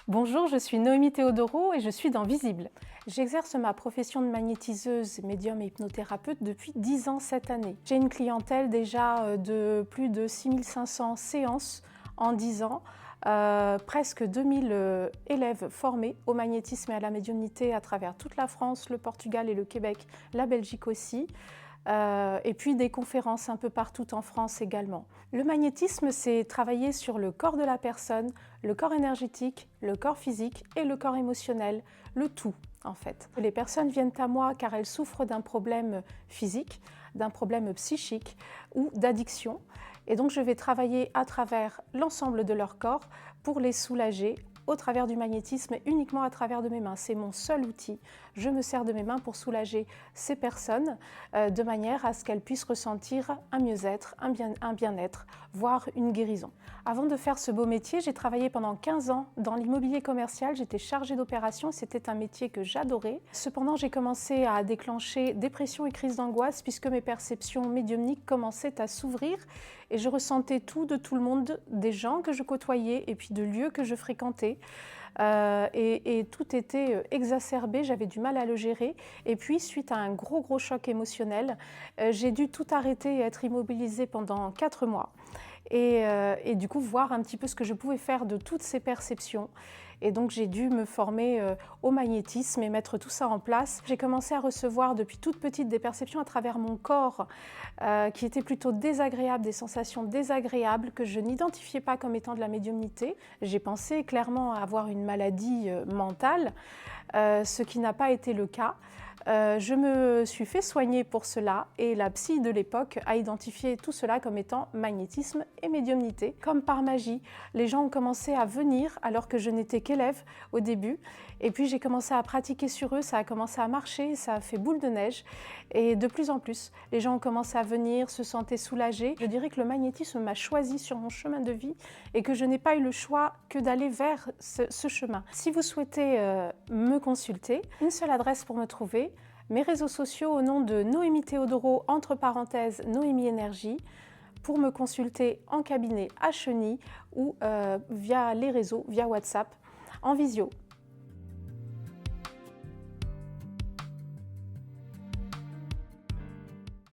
Bonjour, je suis Noémie Théodoro et je suis dans Visible. J'exerce ma profession de magnétiseuse, médium et hypnothérapeute depuis 10 ans cette année. J'ai une clientèle déjà de plus de 6500 séances en 10 ans, presque 2000 élèves formés au magnétisme et à la médiumnité à travers toute la France, le Portugal et le Québec, la Belgique aussi. Et puis des conférences un peu partout en France également. Le magnétisme, c'est travailler sur le corps de la personne, le corps énergétique, le corps physique et le corps émotionnel, le tout en fait. Les personnes viennent à moi car elles souffrent d'un problème physique, d'un problème psychique ou d'addiction. Et donc je vais travailler à travers l'ensemble de leur corps pour les soulager au travers du magnétisme et uniquement à travers de mes mains. C'est mon seul outil. Je me sers de mes mains pour soulager ces personnes de manière à ce qu'elles puissent ressentir un mieux-être, un bien-être, voire une guérison. Avant de faire ce beau métier, j'ai travaillé pendant 15 ans dans l'immobilier commercial. J'étais chargée d'opérations et c'était un métier que j'adorais. Cependant, j'ai commencé à déclencher dépression et crise d'angoisse puisque mes perceptions médiumniques commençaient à s'ouvrir et je ressentais tout de tout le monde, des gens que je côtoyais et puis de lieux que je fréquentais. Et tout était exacerbé, j'avais du mal à le gérer. Et puis, suite à un gros choc émotionnel, j'ai dû tout arrêter et être immobilisée pendant 4 mois. Et du coup, voir un petit peu ce que je pouvais faire de toutes ces perceptions. Et donc, j'ai dû me former au magnétisme et mettre tout ça en place. J'ai commencé à recevoir depuis toute petite des perceptions à travers mon corps qui étaient plutôt désagréables, des sensations désagréables que je n'identifiais pas comme étant de la médiumnité. J'ai pensé clairement à avoir une maladie mentale, ce qui n'a pas été le cas. Je me suis fait soigner pour cela et la psy de l'époque a identifié tout cela comme étant magnétisme et médiumnité. Comme par magie, les gens ont commencé à venir alors que je n'étais qu'élève au début et puis j'ai commencé à pratiquer sur eux, ça a commencé à marcher, ça a fait boule de neige et de plus en plus, les gens ont commencé à venir, se sentaient soulagés. Je dirais que le magnétisme m'a choisi sur mon chemin de vie et que je n'ai pas eu le choix que d'aller vers ce chemin. Si vous souhaitez me consulter, une seule adresse pour me trouver, mes réseaux sociaux au nom de Noémie Théodoro, entre parenthèses Noémie Énergie, pour me consulter en cabinet à Cheny ou via les réseaux, via WhatsApp, en visio.